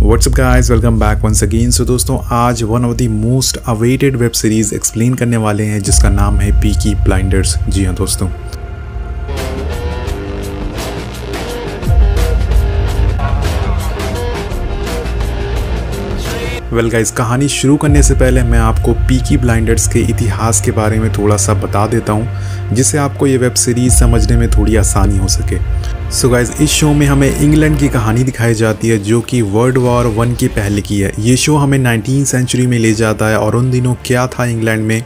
WhatsApp guys, welcome back once again. So दोस्तों, आज one of the most awaited web series explain करने वाले हैं जिसका नाम है पीकी ब्लाइंडर्स। जी हाँ दोस्तों, वेल गाइस, कहानी शुरू करने से पहले मैं आपको पीकी ब्लाइंडर्स के इतिहास के बारे में थोड़ा सा बता देता हूँ जिससे आपको ये वेब सीरीज़ समझने में थोड़ी आसानी हो सके। सो गाइस, इस शो में हमें इंग्लैंड की कहानी दिखाई जाती है जो कि वर्ल्ड वॉर 1 के पहले की है। ये शो हमें 19वीं सेंचुरी में ले जाता है और उन दिनों क्या था इंग्लैंड में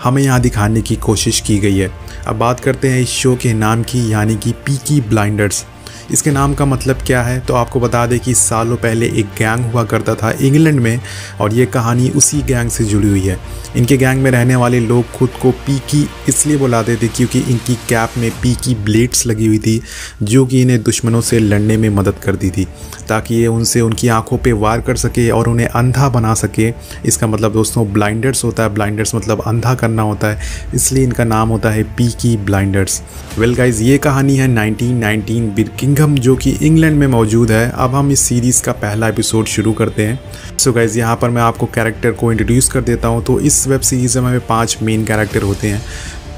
हमें यहाँ दिखाने की कोशिश की गई है। अब बात करते हैं इस शो के नाम की, यानी कि पीकी ब्लाइंडर्स। इसके नाम का मतलब क्या है, तो आपको बता दें कि सालों पहले एक गैंग हुआ करता था इंग्लैंड में और ये कहानी उसी गैंग से जुड़ी हुई है। इनके गैंग में रहने वाले लोग खुद को पीकी इसलिए बुलाते थे क्योंकि इनकी कैप में पीकी ब्लेड्स लगी हुई थी जो कि इन्हें दुश्मनों से लड़ने में मदद करती थी ताकि ये उनसे उनकी आंखों पे वार कर सके और उन्हें अंधा बना सके। इसका मतलब दोस्तों ब्लाइंडर्स होता है। ब्लाइंडर्स मतलब अंधा करना होता है, इसलिए इनका नाम होता है पीकी ब्लाइंडर्स। वेल गाइज, ये कहानी है 1919 बिर्किंघम जो कि इंग्लैंड में मौजूद है। अब हम इस सीरीज़ का पहला एपिसोड शुरू करते हैं। सो गाइज, यहाँ पर मैं आपको कैरेक्टर को इंट्रोड्यूस कर देता हूँ। तो इस वेब सीरीज़ में हमें 5 मेन कैरेक्टर होते हैं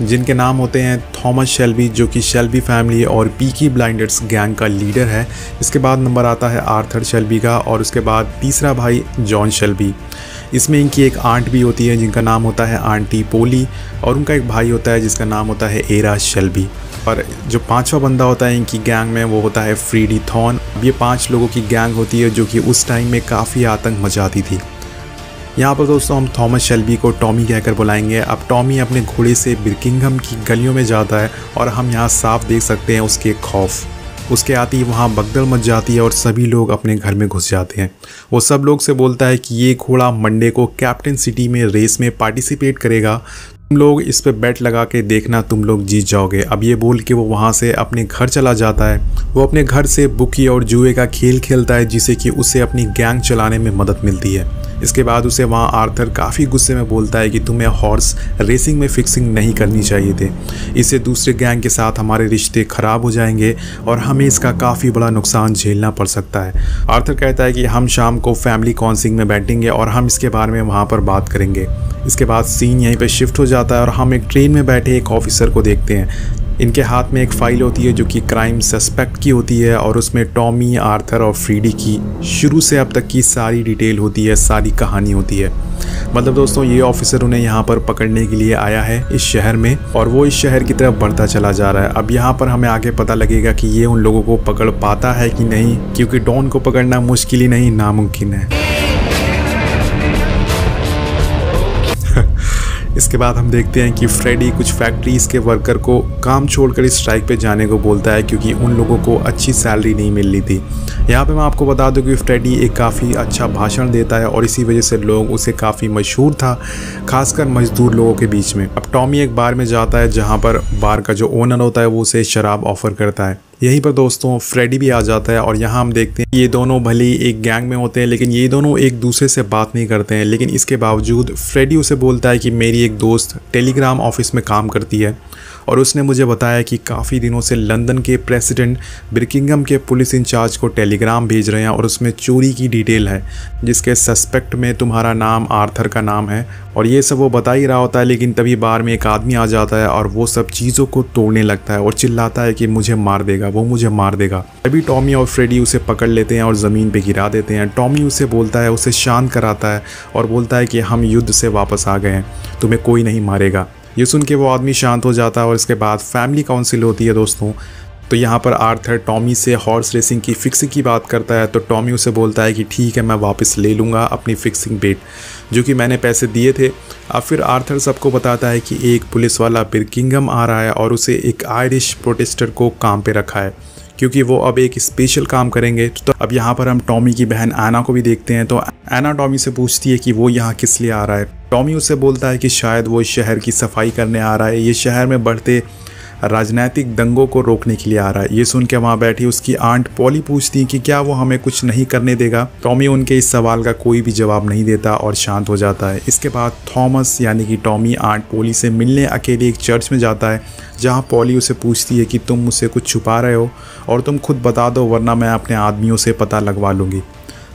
जिनके नाम होते हैं थॉमस शेल्बी जो कि शेल्बी फैमिली और पीकी ब्लाइंडर्स गैंग का लीडर है। इसके बाद नंबर आता है आर्थर शेल्बी का और उसके बाद तीसरा भाई जॉन शेल्बी। इसमें इनकी एक आंट भी होती है जिनका नाम होता है आंटी पोली और उनका एक भाई होता है जिसका नाम होता है एरा शेल्बी। और जो 5वां बंदा होता है इनकी गैंग में वो होता है फ्रीडी थॉर्न। ये 5 लोगों की गैंग होती है जो कि उस टाइम में काफ़ी आतंक मचाती थी। यहाँ पर दोस्तों हम थॉमस शेल्बी को टॉमी कहकर बुलाएंगे। अब टॉमी अपने घोड़े से बिर्किंघम की गलियों में जाता है और हम यहाँ साफ देख सकते हैं उसके खौफ। उसके आते ही वहाँ भगदड़ मच जाती है और सभी लोग अपने घर में घुस जाते हैं। वो सब लोग से बोलता है कि ये घोड़ा मंडे को कैप्टन सिटी में रेस में पार्टिसिपेट करेगा, तुम लोग इस पे बैट लगा के देखना, तुम लोग जीत जाओगे। अब ये बोल के वो वहाँ से अपने घर चला जाता है। वो अपने घर से बुकी और जुए का खेल खेलता है जिससे कि उसे अपनी गैंग चलाने में मदद मिलती है। इसके बाद उसे वहाँ आर्थर काफ़ी गुस्से में बोलता है कि तुम्हें हॉर्स रेसिंग में फिक्सिंग नहीं करनी चाहिए थे, इससे दूसरे गैंग के साथ हमारे रिश्ते ख़राब हो जाएंगे और हमें इसका काफ़ी बड़ा नुकसान झेलना पड़ सकता है। आर्थर कहता है कि हम शाम को फैमिली काउंसिलिंग में बैठेंगे और हम इसके बारे में वहाँ पर बात करेंगे। इसके बाद सीन यहीं पे शिफ्ट हो जाता है और हम एक ट्रेन में बैठे एक ऑफिसर को देखते हैं। इनके हाथ में एक फ़ाइल होती है जो कि क्राइम सस्पेक्ट की होती है और उसमें टॉमी, आर्थर और फ्रीडी की शुरू से अब तक की सारी डिटेल होती है, सारी कहानी होती है। मतलब दोस्तों ये ऑफिसर उन्हें यहाँ पर पकड़ने के लिए आया है इस शहर में और वो इस शहर की तरफ बढ़ता चला जा रहा है। अब यहाँ पर हमें आगे पता लगेगा कि ये उन लोगों को पकड़ पाता है कि नहीं, क्योंकि डॉन को पकड़ना मुश्किल ही नहीं नामुमकिन है। इसके बाद हम देखते हैं कि फ्रेडी कुछ फैक्ट्रीज़ के वर्कर को काम छोड़कर इस स्ट्राइक पे जाने को बोलता है क्योंकि उन लोगों को अच्छी सैलरी नहीं मिल रही थी। यहाँ पे मैं आपको बता दूं कि फ्रेडी एक काफ़ी अच्छा भाषण देता है और इसी वजह से लोग उसे काफ़ी मशहूर था, खासकर मजदूर लोगों के बीच में। अब टॉमी एक बार में जाता है जहाँ पर बार का जो ओनर होता है वो उसे शराब ऑफर करता है। यहीं पर दोस्तों फ्रेडी भी आ जाता है और यहाँ हम देखते हैं ये दोनों भले ही एक गैंग में होते हैं लेकिन ये दोनों एक दूसरे से बात नहीं करते हैं। लेकिन इसके बावजूद फ्रेडी उसे बोलता है कि मेरी एक दोस्त टेलीग्राम ऑफिस में काम करती है और उसने मुझे बताया कि काफ़ी दिनों से लंदन के प्रेसिडेंट बिर्किंघम के पुलिस इंचार्ज को टेलीग्राम भेज रहे हैं और उसमें चोरी की डिटेल है जिसके सस्पेक्ट में तुम्हारा नाम आर्थर का नाम है। और ये सब वो बता ही रहा होता है लेकिन तभी बार में एक आदमी आ जाता है और वो सब चीज़ों को तोड़ने लगता है और चिल्लाता है कि मुझे मार देगा, वो मुझे मार देगा। तभी टॉमी और फ्रेडी उसे पकड़ लेते हैं और ज़मीन पे गिरा देते हैं। टॉमी उसे बोलता है, उसे शांत कराता है और बोलता है कि हम युद्ध से वापस आ गए हैं, तुम्हें कोई नहीं मारेगा। ये सुन के वो आदमी शांत हो जाता है और इसके बाद फैमिली काउंसिल होती है दोस्तों। तो यहाँ पर आर्थर टॉमी से हॉर्स रेसिंग की फिक्सिंग की बात करता है तो टॉमी उसे बोलता है कि ठीक है, मैं वापस ले लूँगा अपनी फिक्सिंग बेट जो कि मैंने पैसे दिए थे। अब फिर आर्थर सबको बताता है कि एक पुलिस वाला बिर्किंघम आ रहा है और उसे एक आयरिश प्रोटेस्टर को काम पे रखा है क्योंकि वो अब एक स्पेशल काम करेंगे। तो अब यहाँ पर हम टॉमी की बहन एना को भी देखते हैं। तो एना टॉमी से पूछती है कि वो यहाँ किस लिए आ रहा है। टॉमी उससे बोलता है कि शायद वो इस शहर की सफाई करने आ रहा है, ये शहर में बढ़ते राजनीतिक दंगों को रोकने के लिए आ रहा है। ये सुन के वहाँ बैठी उसकी आंट पॉली पूछती है कि क्या वो हमें कुछ नहीं करने देगा। टॉमी उनके इस सवाल का कोई भी जवाब नहीं देता और शांत हो जाता है। इसके बाद थॉमस यानी कि टॉमी आंट पॉली से मिलने अकेले एक चर्च में जाता है जहाँ पॉली उसे पूछती है कि तुम मुझसे कुछ छुपा रहे हो और तुम खुद बता दो वरना मैं अपने आदमियों से पता लगवा लूँगी।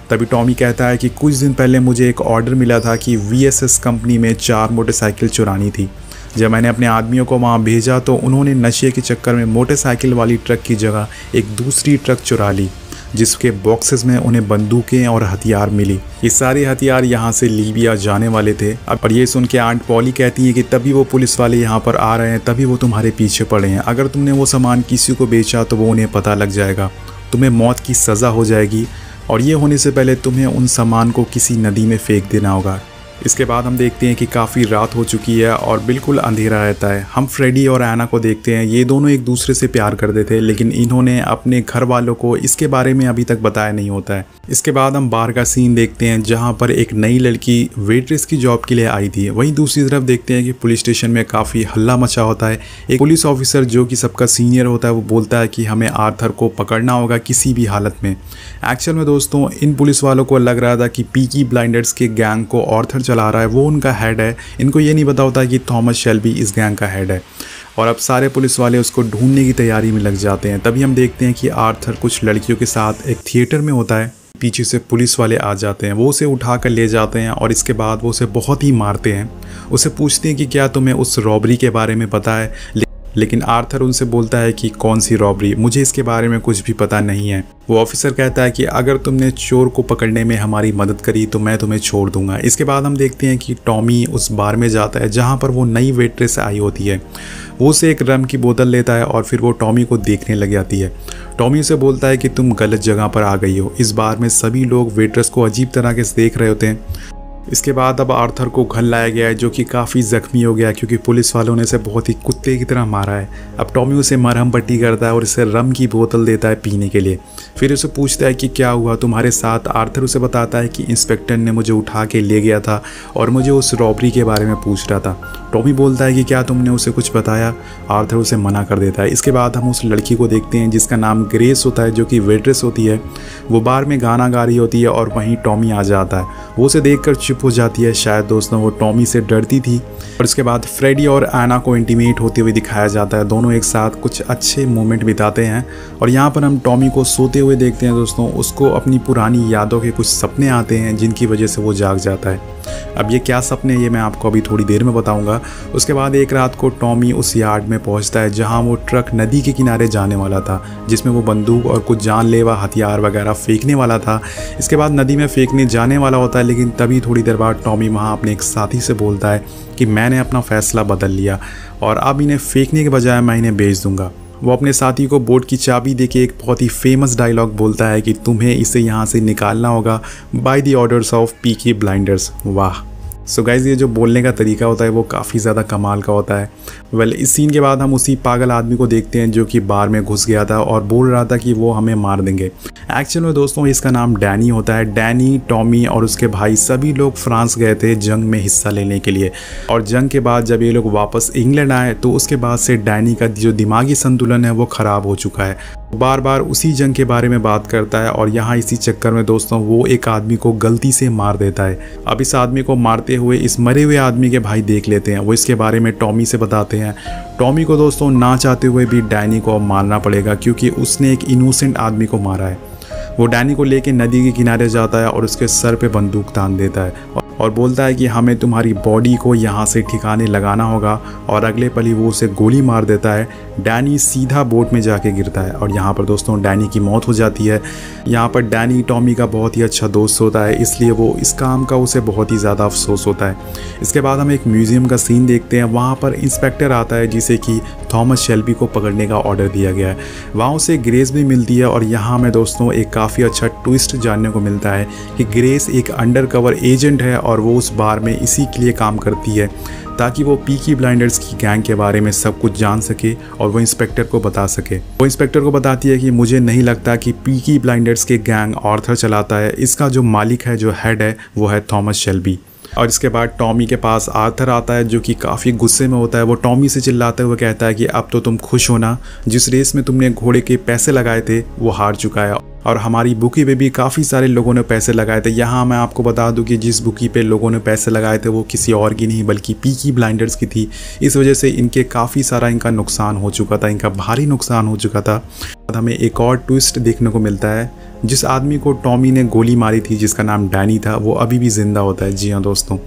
तभी टॉमी कहता है कि कुछ दिन पहले मुझे एक ऑर्डर मिला था कि VSS कंपनी में 4 मोटरसाइकिल चुरानी थी। जब मैंने अपने आदमियों को वहाँ भेजा तो उन्होंने नशे के चक्कर में मोटरसाइकिल वाली ट्रक की जगह एक दूसरी ट्रक चुरा ली, जिसके बॉक्सेस में उन्हें बंदूकें और हथियार मिली। ये सारे हथियार यहाँ से लीबिया जाने वाले थे। और ये सुन के आंट पॉली कहती है कि तभी वो पुलिस वाले यहाँ पर आ रहे हैं, तभी वो तुम्हारे पीछे पड़े हैं। अगर तुमने वो सामान किसी को बेचा तो वो उन्हें पता लग जाएगा, तुम्हें मौत की सज़ा हो जाएगी, और ये होने से पहले तुम्हें उन सामान को किसी नदी में फेंक देना होगा। इसके बाद हम देखते हैं कि काफ़ी रात हो चुकी है और बिल्कुल अंधेरा रहता है। हम फ्रेडी और एना को देखते हैं। ये दोनों एक दूसरे से प्यार करते थे, लेकिन इन्होंने अपने घर वालों को इसके बारे में अभी तक बताया नहीं होता है। इसके बाद हम बार का सीन देखते हैं जहाँ पर एक नई लड़की वेट्रेस की जॉब के लिए आई थी। वहीं दूसरी तरफ देखते हैं कि पुलिस स्टेशन में काफ़ी हल्ला मचा होता है। एक पुलिस ऑफिसर जो कि सबका सीनियर होता है वो बोलता है कि हमें आर्थर को पकड़ना होगा किसी भी हालत में। एक्चुअल में दोस्तों इन पुलिस वालों को लग रहा था कि पीकी ब्लाइंडर्स के गैंग को आर्थर चला रहा है, वो उनका हेड है। इनको ये नहीं पता होता कि थॉमस शेल्बी इस गैंग का हेड है। और अब सारे पुलिस वाले उसको ढूंढने की तैयारी में लग जाते हैं। तभी हम देखते हैं कि आर्थर कुछ लड़कियों के साथ एक थिएटर में होता है। पीछे से पुलिस वाले आ जाते हैं, वो उसे उठा कर ले जाते हैं और इसके बाद वो उसे बहुत ही मारते हैं। उसे पूछते हैं कि क्या तुम्हें उस रॉबरी के बारे में पता है, लेकिन आर्थर उनसे बोलता है कि कौन सी रॉबरी, मुझे इसके बारे में कुछ भी पता नहीं है। वो ऑफिसर कहता है कि अगर तुमने चोर को पकड़ने में हमारी मदद करी तो मैं तुम्हें छोड़ दूंगा। इसके बाद हम देखते हैं कि टॉमी उस बार में जाता है जहां पर वो नई वेट्रेस आई होती है। वो उसे एक रम की बोतल लेता है और फिर वो टॉमी को देखने लग जाती है। टॉमी उसे बोलता है कि तुम गलत जगह पर आ गई हो। इस बार में सभी लोग वेट्रेस को अजीब तरह से देख रहे होते हैं। इसके बाद अब आर्थर को घर लाया गया है, जो कि काफ़ी ज़ख्मी हो गया क्योंकि पुलिस वालों ने इसे बहुत ही कुत्ते की तरह मारा है। अब टॉमी उसे मरहम पट्टी करता है और इसे रम की बोतल देता है पीने के लिए। फिर उसे पूछता है कि क्या हुआ तुम्हारे साथ। आर्थर उसे बताता है कि इंस्पेक्टर ने मुझे उठा के ले गया था और मुझे उस रॉबरी के बारे में पूछ रहा था। टॉमी बोलता है कि क्या तुमने उसे कुछ बताया। आर्थर उसे मना कर देता है। इसके बाद हम उस लड़की को देखते हैं जिसका नाम ग्रेस होता है, जो कि वेट्रेस होती है। वो बार में गाना गा रही होती है और वहीं टॉमी आ जाता है। वो उसे देखकर चुप हो जाती है। शायद दोस्तों वो टॉमी से डरती थी। और इसके बाद फ्रेडी और एना को इंटीमेट होते हुए दिखाया जाता है। दोनों एक साथ कुछ अच्छे मोमेंट बिताते हैं। और यहाँ पर हम टॉमी को सोते हुए देखते हैं दोस्तों। उसको अपनी पुरानी यादों के कुछ सपने आते हैं जिनकी वजह से वो जाग जाता है। अब ये क्या सपने, ये मैं आपको अभी थोड़ी देर में बताऊंगा। उसके बाद एक रात को टॉमी उस यार्ड में पहुंचता है जहां वो ट्रक नदी के किनारे जाने वाला था, जिसमें वो बंदूक और कुछ जानलेवा हथियार वगैरह फेंकने वाला था। इसके बाद नदी में फेंकने जाने वाला होता है, लेकिन तभी थोड़ी देर बाद टॉमी वहां अपने एक साथी से बोलता है कि मैंने अपना फैसला बदल लिया और अब इन्हें फेंकने के बजाय मैं इन्हें बेच दूंगा। वो अपने साथी को बोट की चाबी देके एक बहुत ही फेमस डायलॉग बोलता है कि तुम्हें इसे यहाँ से निकालना होगा by the orders of Peaky Blinders. वाह। सो गाइज ये जो बोलने का तरीका होता है वो काफ़ी ज़्यादा कमाल का होता है। वेल इस सीन के बाद हम उसी पागल आदमी को देखते हैं जो कि बार में घुस गया था और बोल रहा था कि वो हमें मार देंगे। एक्चुअल में दोस्तों इसका नाम डैनी होता है। डैनी, टॉमी और उसके भाई सभी लोग फ्रांस गए थे जंग में हिस्सा लेने के लिए। और जंग के बाद जब ये लोग वापस इंग्लैंड आए तो उसके बाद से डैनी का जो दिमागी संतुलन है वो ख़राब हो चुका है। बार बार उसी जंग के बारे में बात करता है और यहाँ इसी चक्कर में दोस्तों वो एक आदमी को गलती से मार देता है। अब इस आदमी को मारते हुए इस मरे हुए आदमी के भाई देख लेते हैं। वो इसके बारे में टॉमी से बताते हैं। टॉमी को दोस्तों ना चाहते हुए भी डैनी को मारना पड़ेगा क्योंकि उसने एक इनोसेंट आदमी को मारा है। वो डैनी को लेके नदी के किनारे जाता है और उसके सर पे बंदूक तान देता है और बोलता है कि हमें तुम्हारी बॉडी को यहाँ से ठिकाने लगाना होगा। और अगले पल ही वो उसे गोली मार देता है। डैनी सीधा बोट में जाके गिरता है और यहाँ पर दोस्तों डैनी की मौत हो जाती है। यहाँ पर डैनी टॉमी का बहुत ही अच्छा दोस्त होता है, इसलिए वो इस काम का उसे बहुत ही ज़्यादा अफसोस होता है। इसके बाद हम एक म्यूज़ियम का सीन देखते हैं। वहाँ पर इंस्पेक्टर आता है जिसे कि थॉमस शेल्बी को पकड़ने का ऑर्डर दिया गया है। वहाँ उसे ग्रेस भी मिलती है और यहाँ में दोस्तों एक काफ़ी अच्छा ट्विस्ट जानने को मिलता है कि ग्रेस एक अंडरकवर एजेंट है और वो उस बार में इसी के लिए काम करती है ताकि वो पीकी ब्लाइंडर्स की गैंग के बारे में सब कुछ जान सके और वो इंस्पेक्टर को बता सके। वो इंस्पेक्टर को बताती है कि मुझे नहीं लगता कि पीकी ब्लाइंडर्स के गैंग आर्थर चलाता है, इसका जो मालिक है, जो हेड है, वो है थॉमस शेल्बी। और इसके बाद टॉमी के पास आर्थर आता है जो कि काफ़ी गुस्से में होता है। वो टॉमी से चिल्लाते हुए कहता है कि अब तो तुम खुश हो ना, जिस रेस में तुमने घोड़े के पैसे लगाए थे वो हार चुका है और हमारी बुकी पे भी काफ़ी सारे लोगों ने पैसे लगाए थे। यहाँ मैं आपको बता दूं कि जिस बुकी पे लोगों ने पैसे लगाए थे वो किसी और की नहीं बल्कि पीकी ब्लाइंडर्स की थी। इस वजह से इनके काफ़ी सारा इनका नुकसान हो चुका था, इनका भारी नुकसान हो चुका था। हमें एक और ट्विस्ट देखने को मिलता है, जिस आदमी को टॉमी ने गोली मारी थी जिसका नाम डैनी था, वो अभी भी ज़िंदा होता है। जी हाँ दोस्तों,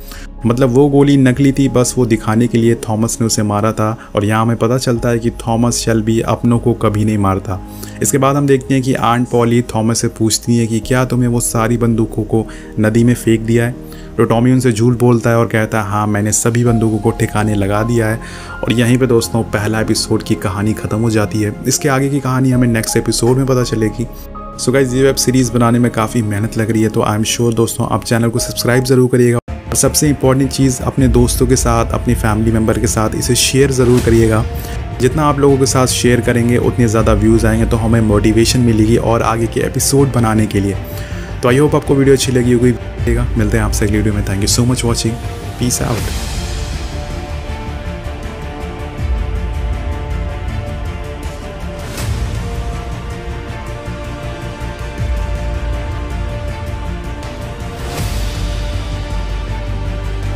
मतलब वो गोली नकली थी, बस वो दिखाने के लिए थॉमस ने उसे मारा था। और यहाँ हमें पता चलता है कि थॉमस शेल्बी अपनों को कभी नहीं मारता। इसके बाद हम देखते हैं कि आंट पॉली थॉमस से पूछती है कि क्या तुम्हें वो सारी बंदूकों को नदी में फेंक दिया है। तो टॉमी उनसे झूठ बोलता है और कहता है हाँ, मैंने सभी बंदूकों को ठिकाने लगा दिया है। और यहीं पे दोस्तों पहला एपिसोड की कहानी ख़त्म हो जाती है। इसके आगे की कहानी हमें नेक्स्ट एपिसोड में पता चलेगी। सो गाइस, ये वेब सीरीज़ बनाने में काफ़ी मेहनत लग रही है, तो आई एम श्योर दोस्तों आप चैनल को सब्सक्राइब ज़रूर करिएगा। और सबसे इंपॉर्टेंट चीज़, अपने दोस्तों के साथ, अपनी फैमिली मेम्बर के साथ इसे शेयर ज़रूर करिएगा। जितना आप लोगों के साथ शेयर करेंगे उतने ज़्यादा व्यूज़ आएंगे, तो हमें मोटिवेशन मिलेगी और आगे के एपिसोड बनाने के लिए। तो आई होप आपको वीडियो अच्छी लगी होगी। मिलते हैं आपसे अगली वीडियो में। Thank you so much watching. Peace out.